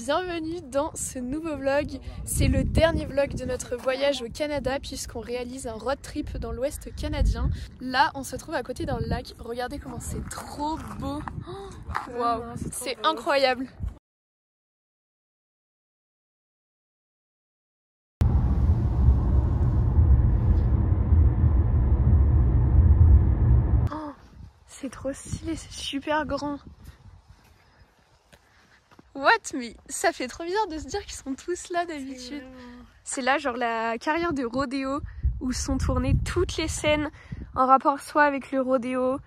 bienvenue dans ce nouveau vlog. C'est le dernier vlog de notre voyage au Canada puisqu'on réalise un road trip dans l'ouest canadien. Là, on se trouve à côté d'un lac. Regardez comment c'est trop beau. Waouh, c'est incroyable. Oh, c'est trop stylé, c'est super grand. What? Mais ça fait trop bizarre de se dire qu'ils sont tous là d'habitude. C'est là genre la carrière de rodéo où sont tournées toutes les scènes en rapport soit avec le rodéo,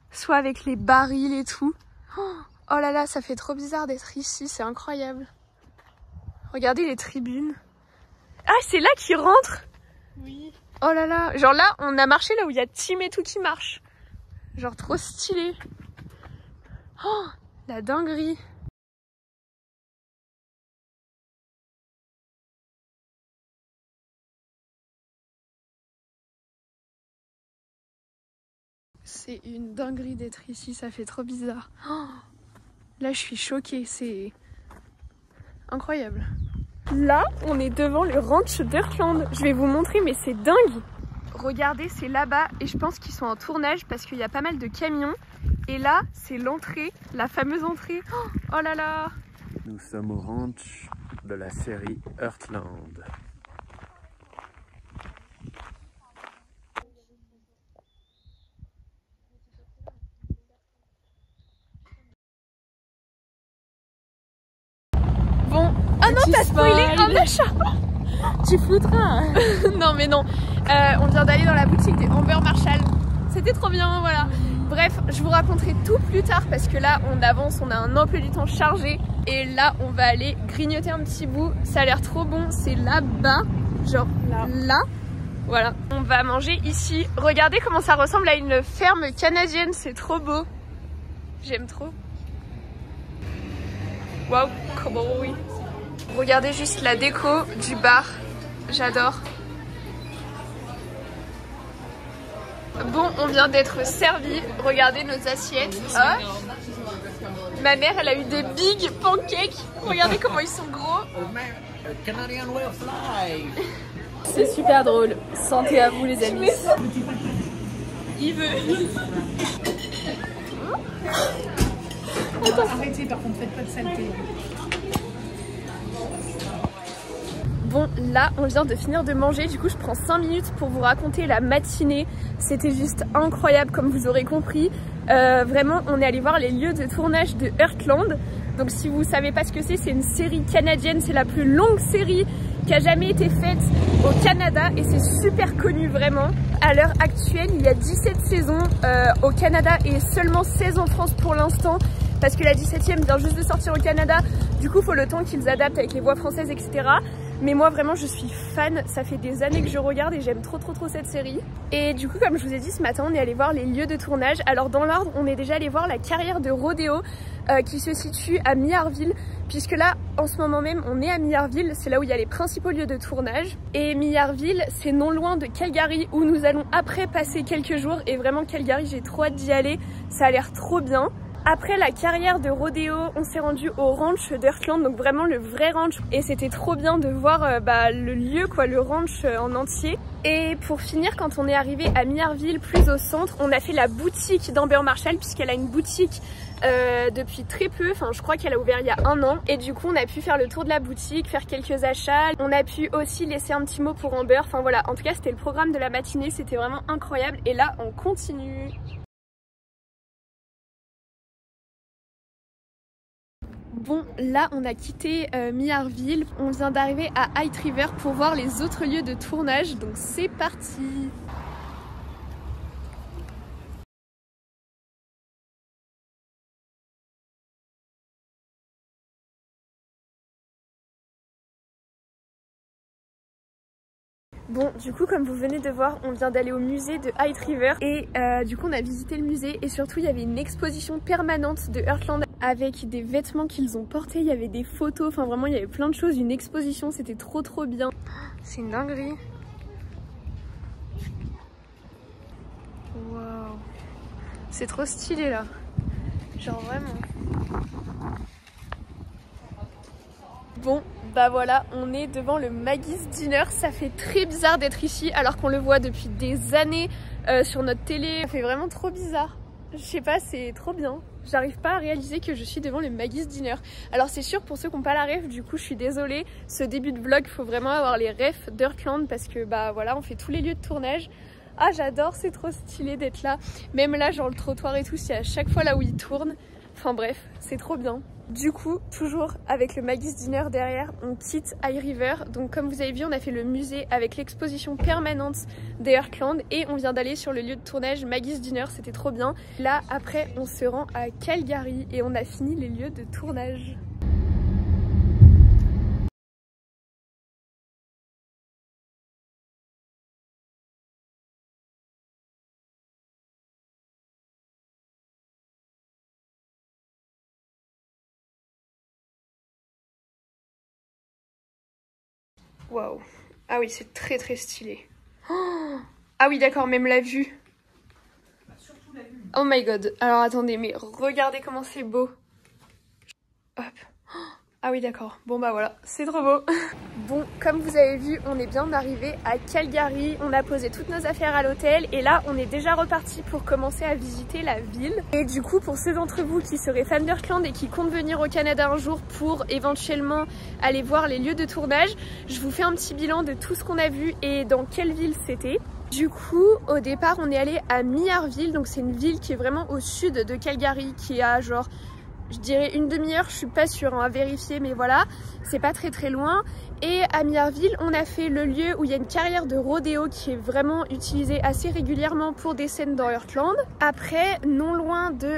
soit avec les barils et tout. Oh là là, ça fait trop bizarre d'être ici, c'est incroyable. Regardez les tribunes. Ah, c'est là qu'ils rentrent? Oui. Oh là là, genre là, on a marché là où il y a Tim et tout qui marche. Genre trop stylé. Oh, la dinguerie. C'est une dinguerie d'être ici, ça fait trop bizarre. Oh, là, je suis choquée, c'est incroyable. Là, on est devant le ranch d'Heartland. Je vais vous montrer, mais c'est dingue. Regardez, c'est là-bas et je pense qu'ils sont en tournage parce qu'il y a pas mal de camions. Et là, c'est l'entrée, la fameuse entrée. Oh là là! Nous sommes au ranch de la série Heartland. Bon, ah non, t'as spoilé un achat. Tu foutras. Non mais non, on vient d'aller dans la boutique des Amber Marshall. C'était trop bien, voilà. Bref, je vous raconterai tout plus tard parce que là on avance, on a un emploi du temps chargé. Et là on va aller grignoter un petit bout, ça a l'air trop bon, c'est là-bas, genre là. Voilà, on va manger ici. Regardez comment ça ressemble à une ferme canadienne, c'est trop beau. J'aime trop. Waouh, comment oui. Regardez juste la déco du bar, j'adore. Bon, on vient d'être servi, regardez nos assiettes. Oh. Ma mère, elle a eu des big pancakes, regardez comment ils sont gros. C'est super drôle. Santé à vous les amis. Il veut. Arrêtez par contre, faites pas de saleté. Bon, là, on vient de finir de manger, du coup je prends 5 minutes pour vous raconter la matinée. C'était juste incroyable comme vous aurez compris. Vraiment, on est allé voir les lieux de tournage de Heartland. Donc si vous savez pas ce que c'est une série canadienne, c'est la plus longue série qui a jamais été faite au Canada et c'est super connu vraiment. À l'heure actuelle, il y a 17 saisons au Canada et seulement 16 en France pour l'instant. Parce que la 17e vient juste de sortir au Canada, du coup il faut le temps qu'ils adaptent avec les voix françaises, etc. Mais moi vraiment je suis fan, ça fait des années que je regarde et j'aime trop cette série. Et du coup comme je vous ai dit ce matin on est allé voir les lieux de tournage. Alors dans l'ordre on est déjà allé voir la carrière de rodéo qui se situe à Millarville. Puisque là en ce moment même on est à Millarville, c'est là où il y a les principaux lieux de tournage. Et Millarville c'est non loin de Calgary où nous allons après passer quelques jours. Et vraiment Calgary j'ai trop hâte d'y aller, ça a l'air trop bien. Après la carrière de rodéo, on s'est rendu au ranch d'Heartland, donc vraiment le vrai ranch. Et c'était trop bien de voir le lieu, quoi, le ranch en entier. Et pour finir, quand on est arrivé à Millarville, plus au centre, on a fait la boutique d'Amber Marshall, puisqu'elle a une boutique depuis très peu. Enfin, je crois qu'elle a ouvert il y a 1 an. Et du coup, on a pu faire le tour de la boutique, faire quelques achats. On a pu aussi laisser un petit mot pour Amber. Enfin voilà, en tout cas, c'était le programme de la matinée. C'était vraiment incroyable. Et là, on continue. Bon, là on a quitté Millarville, on vient d'arriver à High River pour voir les autres lieux de tournage, donc c'est parti! Bon, du coup, comme vous venez de voir, on vient d'aller au musée de High River et du coup, on a visité le musée et surtout, il y avait une exposition permanente de Heartland avec des vêtements qu'ils ont portés, il y avait des photos, enfin vraiment, il y avait plein de choses, une exposition, c'était trop bien. C'est une dinguerie. Waouh, c'est trop stylé là, genre vraiment. Bon, bah voilà, on est devant le Maggie's Dinner. Ça fait très bizarre d'être ici alors qu'on le voit depuis des années sur notre télé. Ça fait vraiment trop bizarre. Je sais pas, c'est trop bien. J'arrive pas à réaliser que je suis devant le Maggie's Dinner. Alors c'est sûr, pour ceux qui n'ont pas la ref, du coup je suis désolée. Ce début de vlog, faut vraiment avoir les refs d'Heartland parce que bah voilà, on fait tous les lieux de tournage. Ah j'adore, c'est trop stylé d'être là. Même là, genre le trottoir et tout, c'est à chaque fois là où ils tournent. Enfin bref, c'est trop bien. Du coup, toujours avec le Maggie's Dinner derrière, on quitte High River. Donc comme vous avez vu, on a fait le musée avec l'exposition permanente des Heartland et on vient d'aller sur le lieu de tournage Maggie's Dinner, c'était trop bien. Là, après, on se rend à Calgary et on a fini les lieux de tournage. Waouh. Ah oui, c'est très très stylé. Oh, ah oui, d'accord, même la vue. Surtout la vue. Oh my god. Alors attendez, mais regardez comment c'est beau. Hop. Ah oui, d'accord. Bon bah voilà, c'est trop beau. Bon, comme vous avez vu, on est bien arrivé à Calgary. On a posé toutes nos affaires à l'hôtel et là, on est déjà reparti pour commencer à visiter la ville. Et du coup, pour ceux d'entre vous qui seraient fans d'Heartland et qui comptent venir au Canada un jour pour éventuellement aller voir les lieux de tournage, je vous fais un petit bilan de tout ce qu'on a vu et dans quelle ville c'était. Du coup, au départ, on est allé à Millarville, donc c'est une ville qui est vraiment au sud de Calgary, qui est à genre, je dirais une demi-heure, je suis pas sûre à vérifier, mais voilà, c'est pas très très loin. Et à Millarville, on a fait le lieu où il y a une carrière de rodéo qui est vraiment utilisée assez régulièrement pour des scènes dans Heartland. Après, non loin de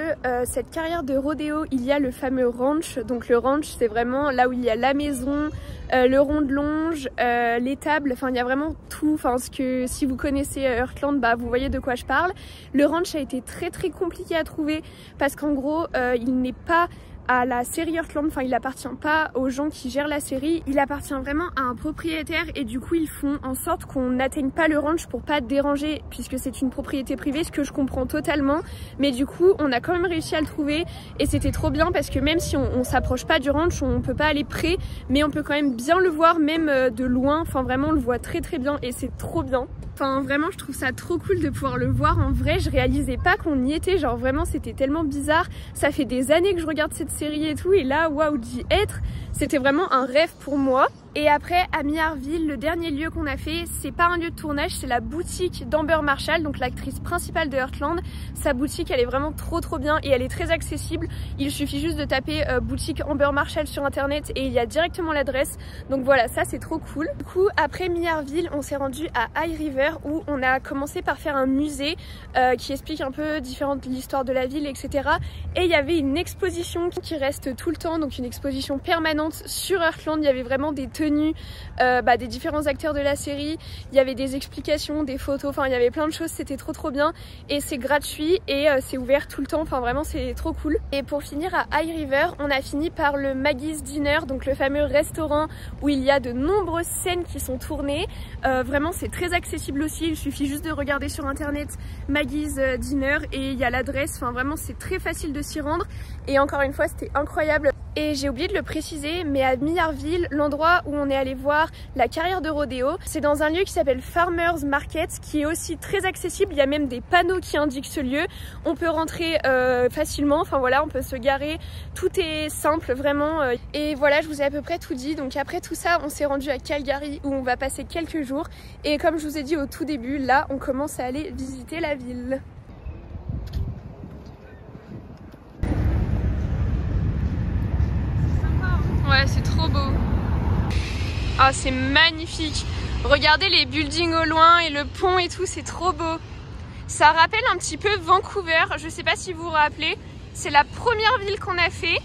cette carrière de rodéo, il y a le fameux ranch. Donc le ranch, c'est vraiment là où il y a la maison, le rond de longe, l'étable, enfin il y a vraiment tout. Enfin, ce que si vous connaissez Heartland, bah vous voyez de quoi je parle. Le ranch a été très très compliqué à trouver parce qu'en gros, il n'est pas à la série Heartland, enfin il appartient pas aux gens qui gèrent la série, il appartient vraiment à un propriétaire et du coup ils font en sorte qu'on n'atteigne pas le ranch pour pas déranger puisque c'est une propriété privée, ce que je comprends totalement, mais du coup on a quand même réussi à le trouver et c'était trop bien parce que même si on s'approche pas du ranch, on peut pas aller près, mais on peut quand même bien le voir même de loin, enfin vraiment on le voit très très bien et c'est trop bien. Enfin vraiment je trouve ça trop cool de pouvoir le voir en vrai, je réalisais pas qu'on y était, genre vraiment c'était tellement bizarre, ça fait des années que je regarde cette série et tout et là waouh d'y être, c'était vraiment un rêve pour moi. Et après à Millarville, le dernier lieu qu'on a fait, c'est pas un lieu de tournage, c'est la boutique d'Amber Marshall, donc l'actrice principale de Heartland. Sa boutique elle est vraiment trop bien et elle est très accessible, il suffit juste de taper boutique Amber Marshall sur internet et il y a directement l'adresse, donc voilà, ça c'est trop cool. Du coup après Millarville, on s'est rendu à High River où on a commencé par faire un musée qui explique un peu l'histoire de la ville, etc. Et il y avait une exposition qui reste tout le temps, donc une exposition permanente sur Heartland. Il y avait vraiment des tenues des différents acteurs de la série, il y avait des explications, des photos, enfin il y avait plein de choses, c'était trop bien et c'est gratuit et c'est ouvert tout le temps, enfin vraiment c'est trop cool. Et pour finir à High River, on a fini par le Maggie's Dinner, donc le fameux restaurant où il y a de nombreuses scènes qui sont tournées. Vraiment c'est très accessible aussi, il suffit juste de regarder sur internet Maggie's Dinner et il y a l'adresse, enfin vraiment c'est très facile de s'y rendre et encore une fois c'était incroyable. Et j'ai oublié de le préciser, mais à Millarville, l'endroit où on est allé voir la carrière de rodéo, c'est dans un lieu qui s'appelle Farmers Market, qui est aussi très accessible. Il y a même des panneaux qui indiquent ce lieu. On peut rentrer facilement, enfin voilà, on peut se garer. Tout est simple, vraiment. Et voilà, je vous ai à peu près tout dit. Donc après tout ça, on s'est rendu à Calgary, où on va passer quelques jours. Et comme je vous ai dit au tout début, là, on commence à aller visiter la ville. Ouais, c'est trop beau. Ah, c'est magnifique. Regardez les buildings au loin et le pont et tout, c'est trop beau. Ça rappelle un petit peu Vancouver. Je sais pas si vous vous rappelez. C'est la première ville qu'on a fait.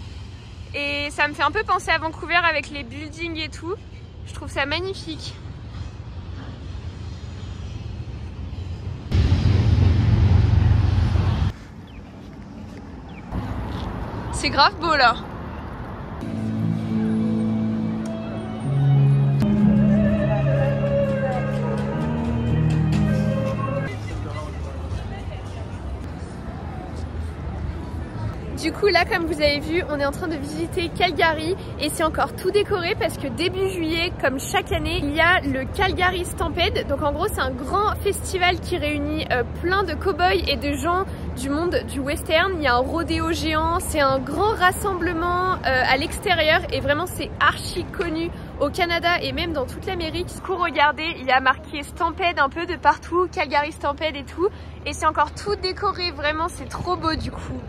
Et ça me fait un peu penser à Vancouver avec les buildings et tout. Je trouve ça magnifique. C'est grave beau là. Du coup là comme vous avez vu on est en train de visiter Calgary et c'est encore tout décoré parce que début juillet comme chaque année il y a le Calgary Stampede. Donc en gros c'est un grand festival qui réunit plein de cow-boys et de gens du monde du western. Il y a un rodéo géant, c'est un grand rassemblement à l'extérieur et vraiment c'est archi connu au Canada et même dans toute l'Amérique. Du coup regardez il y a marqué Stampede un peu de partout, Calgary Stampede et tout et c'est encore tout décoré, vraiment c'est trop beau du coup.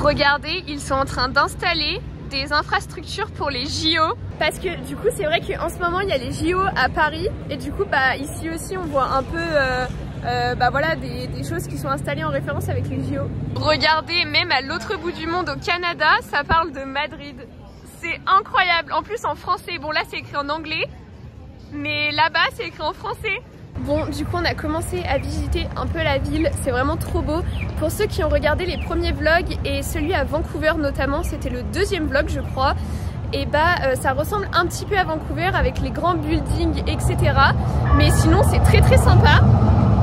Regardez, ils sont en train d'installer des infrastructures pour les JO parce que du coup c'est vrai qu'en ce moment il y a les JO à Paris et du coup bah ici aussi on voit un peu bah voilà des choses qui sont installées en référence avec les JO. Regardez, même à l'autre bout du monde au Canada ça parle de Madrid, c'est incroyable. En plus en français, bon là c'est écrit en anglais mais là-bas c'est écrit en français. Bon, du coup on a commencé à visiter un peu la ville, c'est vraiment trop beau. Pour ceux qui ont regardé les premiers vlogs et celui à Vancouver notamment, c'était le deuxième vlog je crois, et bah ça ressemble un petit peu à Vancouver avec les grands buildings etc. Mais sinon c'est très sympa,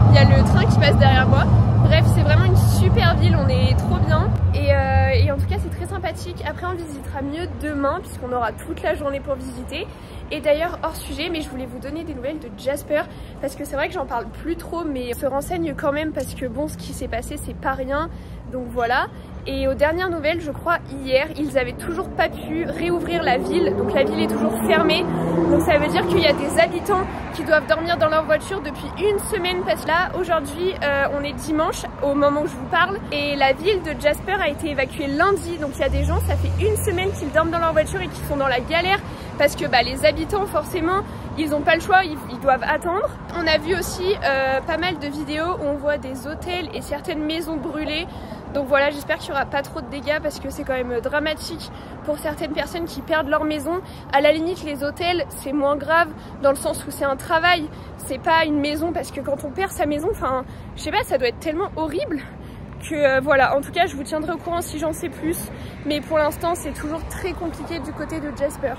il y a le train qui passe derrière moi. Bref, c'est vraiment une super ville, on est trop bien et en tout cas c'est très sympathique. Après on visitera mieux demain puisqu'on aura toute la journée pour visiter. Et d'ailleurs hors sujet, mais je voulais vous donner des nouvelles de Jasper parce que c'est vrai que j'en parle plus trop mais on se renseigne quand même parce que bon ce qui s'est passé c'est pas rien, donc voilà. Et aux dernières nouvelles, je crois hier, ils avaient toujours pas pu réouvrir la ville, donc la ville est toujours fermée. Donc ça veut dire qu'il y a des habitants qui doivent dormir dans leur voiture depuis une semaine parce que là aujourd'hui on est dimanche au moment où je vous parle et la ville de Jasper a été évacuée lundi. Donc il y a des gens, ça fait une semaine qu'ils dorment dans leur voiture et qui sont dans la galère parce que bah, les habitants forcément ils n'ont pas le choix, ils doivent attendre. On a vu aussi pas mal de vidéos où on voit des hôtels et certaines maisons brûlées. Donc voilà, j'espère qu'il n'y aura pas trop de dégâts parce que c'est quand même dramatique pour certaines personnes qui perdent leur maison. À la limite, les hôtels, c'est moins grave dans le sens où c'est un travail, c'est pas une maison parce que quand on perd sa maison, enfin, je sais pas, ça doit être tellement horrible que voilà. En tout cas, je vous tiendrai au courant si j'en sais plus. Mais pour l'instant, c'est toujours très compliqué du côté de Jasper.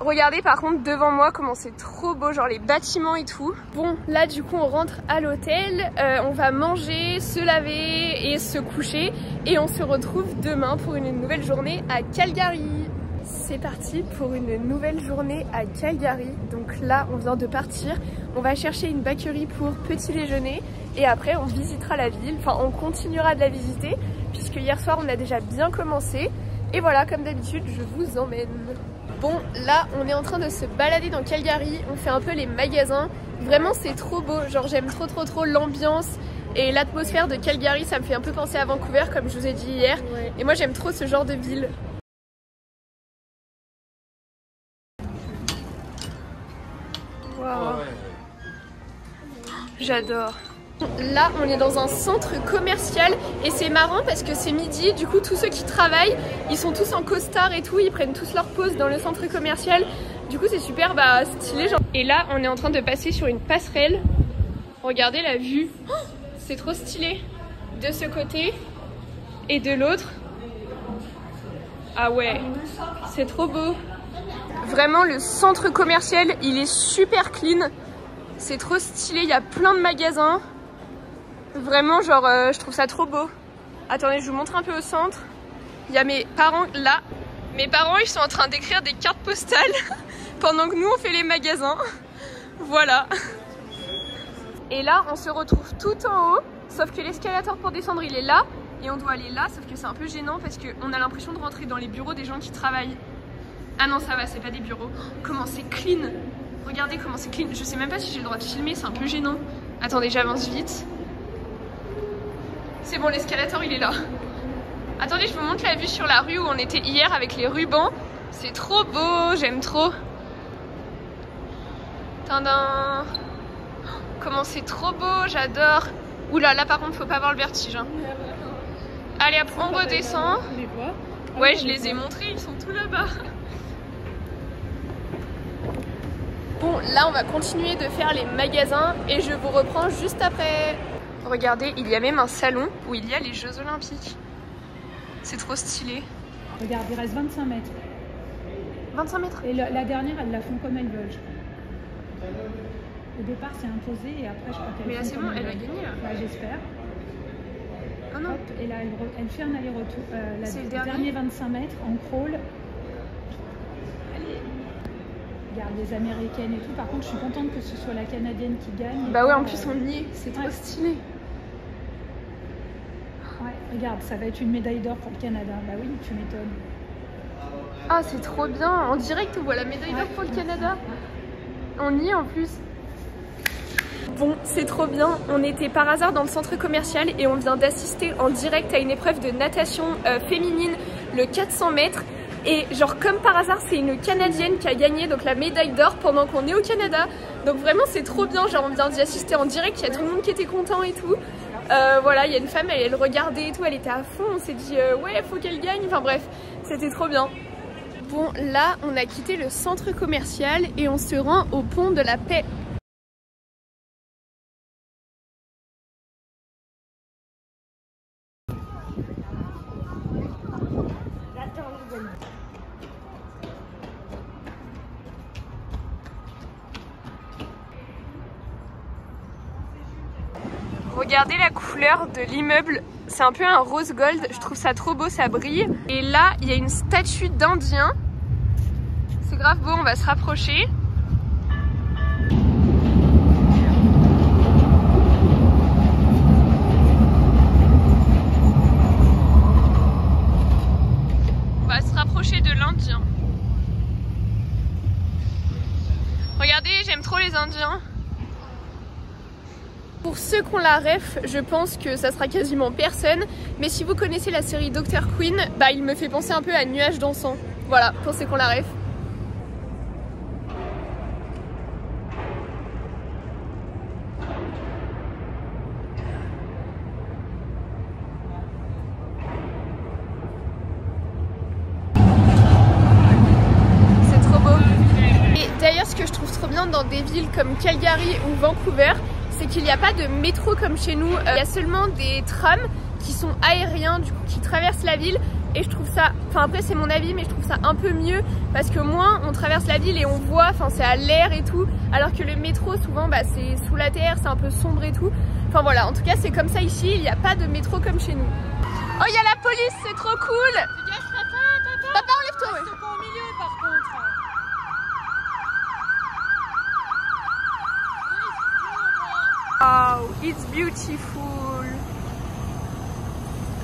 Regardez par contre devant moi comment c'est trop beau, genre les bâtiments et tout. Bon là du coup on rentre à l'hôtel, on va manger, se laver et se coucher et on se retrouve demain pour une nouvelle journée à Calgary. C'est parti pour une nouvelle journée à Calgary. Donc là on vient de partir, on va chercher une bakery pour petit déjeuner et après on visitera la ville, enfin on continuera de la visiter puisque hier soir on a déjà bien commencé. Et voilà, comme d'habitude je vous emmène. Bon, là, on est en train de se balader dans Calgary, on fait un peu les magasins. Vraiment, c'est trop beau, genre j'aime trop l'ambiance et l'atmosphère de Calgary, ça me fait un peu penser à Vancouver, comme je vous ai dit hier. Ouais. Et moi, j'aime trop ce genre de ville. Wow. J'adore. Là, on est dans un centre commercial et c'est marrant parce que c'est midi, du coup tous ceux qui travaillent, ils sont tous en costard et tout, ils prennent tous leur pause dans le centre commercial. Du coup c'est super stylé genre. Et là, on est en train de passer sur une passerelle. Regardez la vue, oh, c'est trop stylé. De ce côté et de l'autre. Ah ouais, c'est trop beau. Vraiment le centre commercial, il est super clean. C'est trop stylé, il y a plein de magasins. Vraiment genre je trouve ça trop beau. Attendez, je vous montre un peu au centre. Il y a mes parents là. Mes parents ils sont en train d'écrire des cartes postales pendant que nous on fait les magasins. Voilà. Et là on se retrouve tout en haut. Sauf que l'escalator pour descendre il est là. Et on doit aller là, sauf que c'est un peu gênant parce qu'on a l'impression de rentrer dans les bureaux des gens qui travaillent. Ah non ça va, c'est pas des bureaux. Comment c'est clean. Regardez comment c'est clean. Je sais même pas si j'ai le droit de filmer, c'est un peu gênant. Attendez, j'avance vite. C'est bon, l'escalator il est là. Attendez, je vous montre la vue sur la rue où on était hier avec les rubans. C'est trop beau, j'aime trop. Tadam. Comment c'est trop beau, j'adore. Oula, là par contre faut pas avoir le vertige hein. Allez hop, on redescend. Tu les vois? Ouais, je les ai montrés, ils sont tous là-bas. Bon, là on va continuer de faire les magasins et je vous reprends juste après. Regardez, il y a même un salon où il y a les Jeux Olympiques. C'est trop stylé. Regarde, il reste 25 mètres. 25 mètres. Et la dernière, elles la font comme elles veulent, je crois. Au départ, c'est imposé et après, je crois qu'elle. Mais là, c'est bon, elle va gagner là. Bah, j'espère. Ah non. Hop, et là, elle fait un aller-retour. C'est le dernier 25 mètres en crawl. Regarde, les américaines et tout. Par contre, je suis contente que ce soit la canadienne qui gagne. Bah ouais, en plus on y est, c'est trop Ouais. stylé. Ouais, regarde, ça va être une médaille d'or pour le Canada. Bah oui, tu m'étonnes. Ah, c'est trop bien. En direct, on voit la médaille d'or pour le Canada. On y est en plus. Bon, c'est trop bien. On était par hasard dans le centre commercial et on vient d'assister en direct à une épreuve de natation féminine, le 400 mètres. Et genre comme par hasard, c'est une Canadienne qui a gagné donc la médaille d'or pendant qu'on est au Canada. Donc vraiment c'est trop bien, genre on vient d'y assister en direct, il y a tout le monde qui était content et tout. Voilà, il y a une femme, elle regardait et tout, elle était à fond, on s'est dit ouais faut qu'elle gagne, enfin bref, c'était trop bien. Bon là on a quitté le centre commercial et on se rend au pont de la Paix. Regardez la couleur de l'immeuble, c'est un peu un rose gold, je trouve ça trop beau, ça brille. Et là, il y a une statue d'Indien. C'est grave beau, on va se rapprocher. On va se rapprocher de l'Indien. Regardez, j'aime trop les Indiens. Pour ceux qui ont la ref, je pense que ça sera quasiment personne. Mais si vous connaissez la série Dr. Queen, bah il me fait penser un peu à Nuages dansant. Voilà, pour ceux qui ont la ref. C'est trop beau. Et d'ailleurs, ce que je trouve trop bien dans des villes comme Calgary ou Vancouver, c'est qu'il n'y a pas de métro comme chez nous, il y a seulement des trams qui sont aériens, du coup qui traversent la ville et je trouve ça, enfin après c'est mon avis mais je trouve ça un peu mieux parce que moins on traverse la ville et on voit, enfin c'est à l'air et tout, alors que le métro souvent bah, c'est sous la terre, c'est un peu sombre et tout, enfin voilà, en tout cas c'est comme ça ici, il n'y a pas de métro comme chez nous. Oh il y a la police, c'est trop cool. Papa enlève-toi. Reste pas au milieu par contre. Wow, it's beautiful.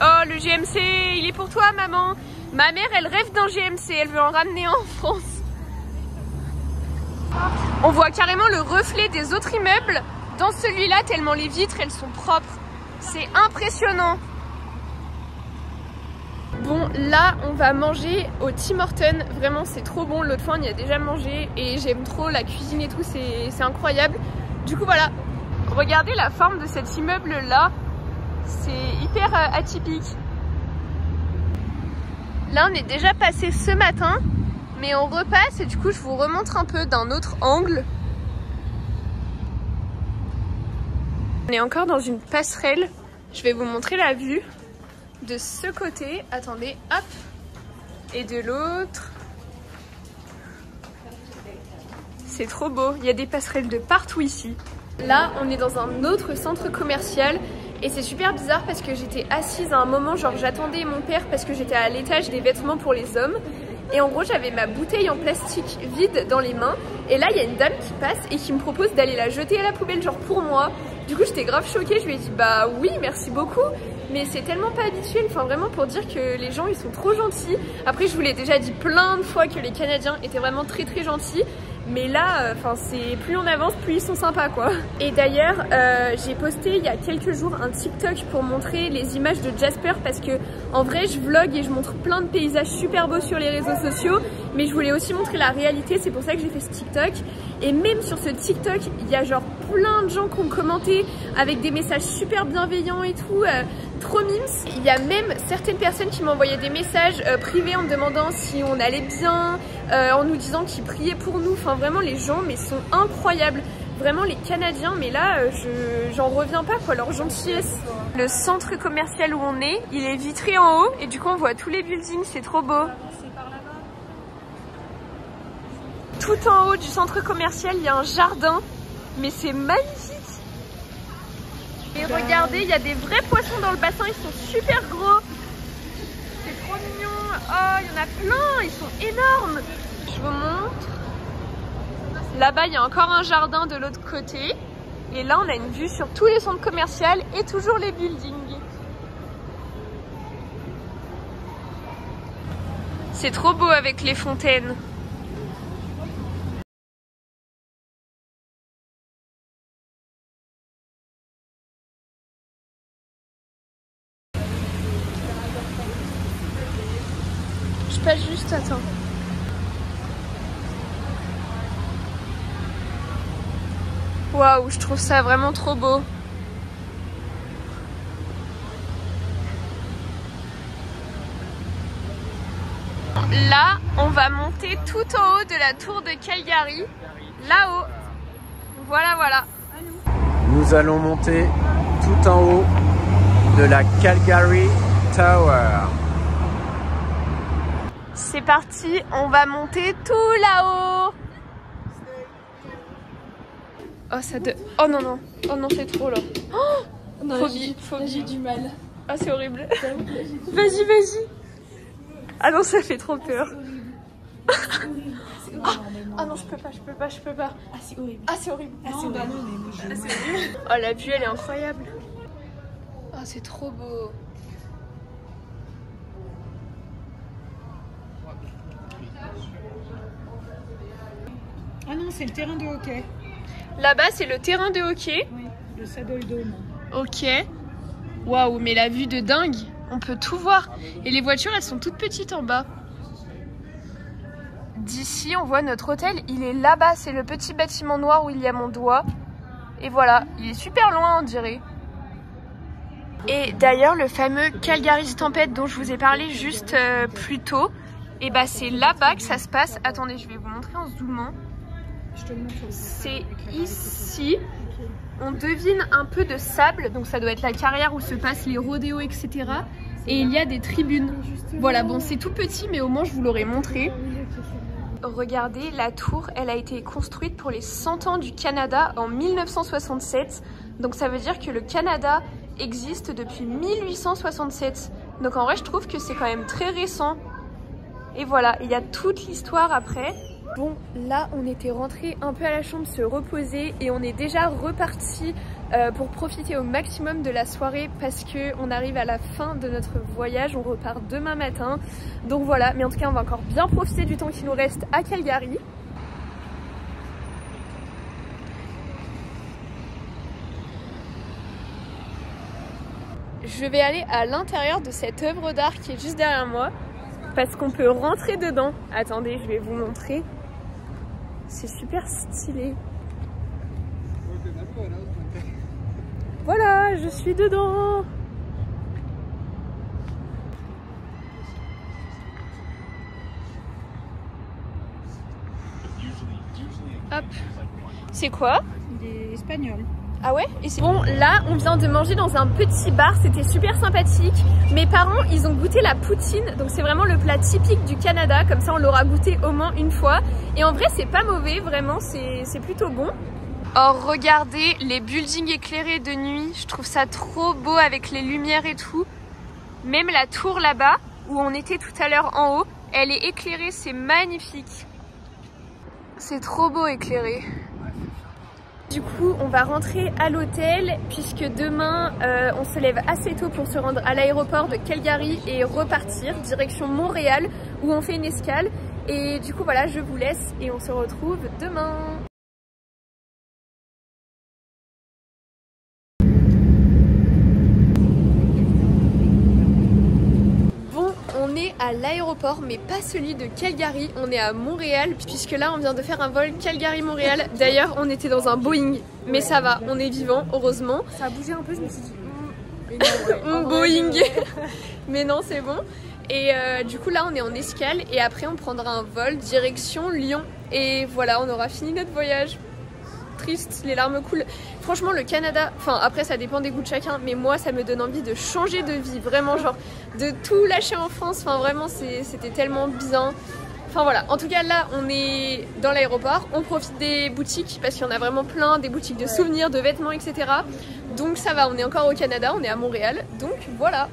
Oh, le GMC, il est pour toi, maman. Ma mère, elle rêve d'un GMC, elle veut en ramener en France. On voit carrément le reflet des autres immeubles dans celui-là, tellement les vitres, elles sont propres. C'est impressionnant. Bon, là, on va manger au Tim Hortons. Vraiment, c'est trop bon. L'autre fois, on y a déjà mangé et j'aime trop la cuisine et tout, c'est incroyable. Du coup, voilà. Regardez la forme de cet immeuble là, c'est hyper atypique. Là on est déjà passé ce matin, mais on repasse et du coup je vous remontre un peu d'un autre angle. On est encore dans une passerelle, je vais vous montrer la vue de ce côté, attendez, hop, et de l'autre. C'est trop beau, il y a des passerelles de partout ici. Là, on est dans un autre centre commercial et c'est super bizarre parce que j'étais assise à un moment, genre j'attendais mon père parce que j'étais à l'étage des vêtements pour les hommes. Et en gros, j'avais ma bouteille en plastique vide dans les mains. Et là, il y a une dame qui passe et qui me propose d'aller la jeter à la poubelle, genre pour moi. Du coup, j'étais grave choquée, je lui ai dit bah oui, merci beaucoup. Mais c'est tellement pas habituel, enfin vraiment pour dire que les gens ils sont trop gentils. Après, je vous l'ai déjà dit plein de fois que les Canadiens étaient vraiment très très gentils. Mais là, enfin c'est plus on avance, plus ils sont sympas quoi. Et d'ailleurs, j'ai posté il y a quelques jours un TikTok pour montrer les images de Jasper parce que en vrai je vlog et je montre plein de paysages super beaux sur les réseaux sociaux, mais je voulais aussi montrer la réalité, c'est pour ça que j'ai fait ce TikTok. Et même sur ce TikTok, il y a genre plein de gens qui ont commenté avec des messages super bienveillants et tout, trop mimes. Il y a même certaines personnes qui m'envoyaient des messages privés en me demandant si on allait bien, en nous disant qu'ils priaient pour nous. Enfin vraiment les gens mais sont incroyables. Vraiment les Canadiens, mais là j'en reviens pas quoi, leur gentillesse. Le centre commercial où on est, il est vitré en haut et du coup on voit tous les buildings, c'est trop beau. Tout en haut du centre commercial, il y a un jardin, mais c'est magnifique. Et regardez, il y a des vrais poissons dans le bassin, ils sont super gros. C'est trop mignon. Oh, il y en a plein, ils sont énormes. Je vous montre. Là-bas, il y a encore un jardin de l'autre côté. Et là, on a une vue sur tous les centres commerciaux et toujours les buildings. C'est trop beau avec les fontaines. Je passe juste, attends. Waouh, je trouve ça vraiment trop beau. Là, on va monter tout en haut de la tour de Calgary. Là-haut. Voilà, voilà. Nous allons monter tout en haut de la Calgary Tower. C'est parti, on va monter tout là-haut. Oh, oh non, non. Oh non, c'est trop là. Oh non, phobie. J'ai du mal. Ah, c'est horrible. Vas-y, vas-y. Ah non, ça fait trop peur. Ah non, je peux pas. Ah, c'est horrible. Ah, c'est horrible. Oh, la vue, elle est incroyable. Oh, c'est trop beau. Ah non, c'est le terrain de hockey. Là-bas, c'est le terrain de hockey. Oui, le Saddle Dome. Ok. Waouh, mais la vue de dingue. On peut tout voir. Et les voitures, elles sont toutes petites en bas. D'ici, on voit notre hôtel. Il est là-bas. C'est le petit bâtiment noir où il y a mon doigt. Et voilà, il est super loin, on dirait. Et d'ailleurs, le fameux Calgary Stampede dont je vous ai parlé juste plus tôt, et bah c'est là-bas que ça se passe. Attendez, je vais vous montrer en zoomant. C'est ici. On devine un peu de sable, donc ça doit être la carrière où se passent les rodéos, etc. Et il y a des tribunes. Voilà, bon, c'est tout petit, mais au moins je vous l'aurais montré. Regardez, la tour, elle a été construite pour les 100 ans du Canada en 1967. Donc ça veut dire que le Canada existe depuis 1867. Donc en vrai, je trouve que c'est quand même très récent. Et voilà, il y a toute l'histoire après. Bon, là, on était rentré un peu à la chambre se reposer et on est déjà reparti pour profiter au maximum de la soirée parce qu'on arrive à la fin de notre voyage. On repart demain matin. Donc voilà, mais en tout cas, on va encore bien profiter du temps qui nous reste à Calgary. Je vais aller à l'intérieur de cette œuvre d'art qui est juste derrière moi parce qu'on peut rentrer dedans. Attendez, je vais vous montrer. C'est super stylé. Voilà, je suis dedans. Hop. C'est quoi? Il est espagnol. Ah ouais? Et bon, là, on vient de manger dans un petit bar, c'était super sympathique. Mes parents, ils ont goûté la poutine, donc c'est vraiment le plat typique du Canada, comme ça on l'aura goûté au moins une fois. Et en vrai, c'est pas mauvais, vraiment, c'est plutôt bon. Oh, regardez les buildings éclairés de nuit, je trouve ça trop beau avec les lumières et tout. Même la tour là-bas, où on était tout à l'heure en haut, elle est éclairée, c'est magnifique. C'est trop beau éclairé. Du coup, on va rentrer à l'hôtel puisque demain, on se lève assez tôt pour se rendre à l'aéroport de Calgary et repartir direction Montréal où on fait une escale. Et du coup, voilà, je vous laisse et on se retrouve demain. Bon, on est à l'aéroport, mais pas celui de Calgary. On est à Montréal, puisque là on vient de faire un vol Calgary-Montréal. D'ailleurs on était dans un Boeing, mais ça va, on est vivant, heureusement. Ça a bougé un peu, je me suis dit Boeing. Mais non, c'est bon. Et du coup là on est en escale et après on prendra un vol direction Lyon. Et voilà, on aura fini notre voyage. Triste, les larmes coulent. Franchement le Canada, enfin après ça dépend des goûts de chacun, mais moi ça me donne envie de changer de vie, vraiment, genre de tout lâcher en France, enfin vraiment c'était tellement bien. Enfin voilà, en tout cas là on est dans l'aéroport, on profite des boutiques parce qu'il y en a vraiment plein, des boutiques de souvenirs, de vêtements, etc. Donc ça va, on est encore au Canada, on est à Montréal, donc voilà.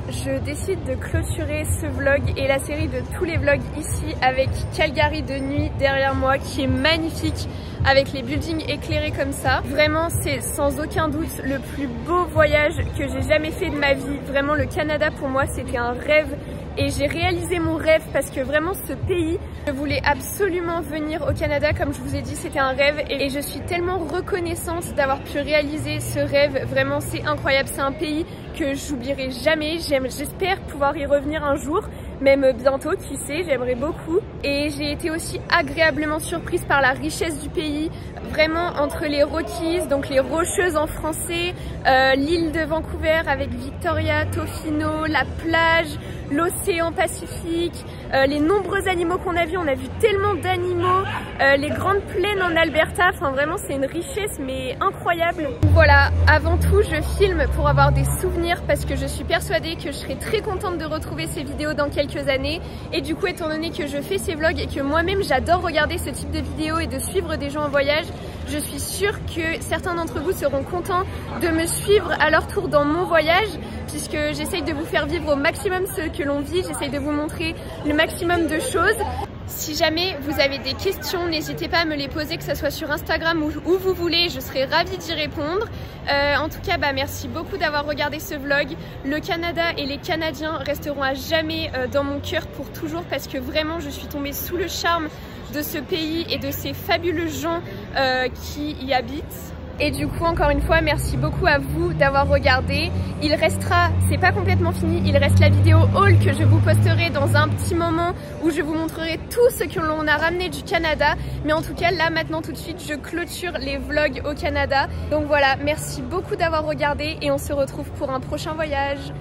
Je décide de clôturer ce vlog et la série de tous les vlogs ici avec Calgary de nuit derrière moi qui est magnifique avec les buildings éclairés comme ça. Vraiment c'est sans aucun doute le plus beau voyage que j'ai jamais fait de ma vie. Vraiment le Canada pour moi c'était un rêve et j'ai réalisé mon rêve parce que vraiment ce pays, je voulais absolument venir au Canada, comme je vous ai dit c'était un rêve et je suis tellement reconnaissante d'avoir pu réaliser ce rêve. Vraiment c'est incroyable, c'est un pays que j'oublierai jamais. J'espère pouvoir y revenir un jour, même bientôt, qui sait, j'aimerais beaucoup. Et j'ai été aussi agréablement surprise par la richesse du pays, vraiment entre les Rockies, donc les Rocheuses en français, l'île de Vancouver avec Victoria, Tofino, la plage, l'océan Pacifique, les nombreux animaux qu'on a vus, on a vu tellement d'animaux, les grandes plaines en Alberta, enfin vraiment c'est une richesse mais incroyable. Voilà, avant tout je filme pour avoir des souvenirs parce que je suis persuadée que je serai très contente de retrouver ces vidéos dans quelques années et du coup étant donné que je fais ces vlogs et que moi-même j'adore regarder ce type de vidéos et de suivre des gens en voyage, je suis sûre que certains d'entre vous seront contents de me suivre à leur tour dans mon voyage puisque j'essaye de vous faire vivre au maximum ce que l'on vit, j'essaye de vous montrer le maximum de choses. Si jamais vous avez des questions, n'hésitez pas à me les poser, que ce soit sur Instagram ou où vous voulez, je serai ravie d'y répondre. En tout cas, merci beaucoup d'avoir regardé ce vlog. Le Canada et les Canadiens resteront à jamais dans mon cœur pour toujours parce que vraiment je suis tombée sous le charme de ce pays et de ces fabuleux gens qui y habitent. Et du coup encore une fois merci beaucoup à vous d'avoir regardé. Il restera, c'est pas complètement fini, il reste la vidéo haul que je vous posterai dans un petit moment où je vous montrerai tout ce que l'on a ramené du Canada. Mais en tout cas là maintenant tout de suite je clôture les vlogs au Canada. Donc voilà, merci beaucoup d'avoir regardé et on se retrouve pour un prochain voyage.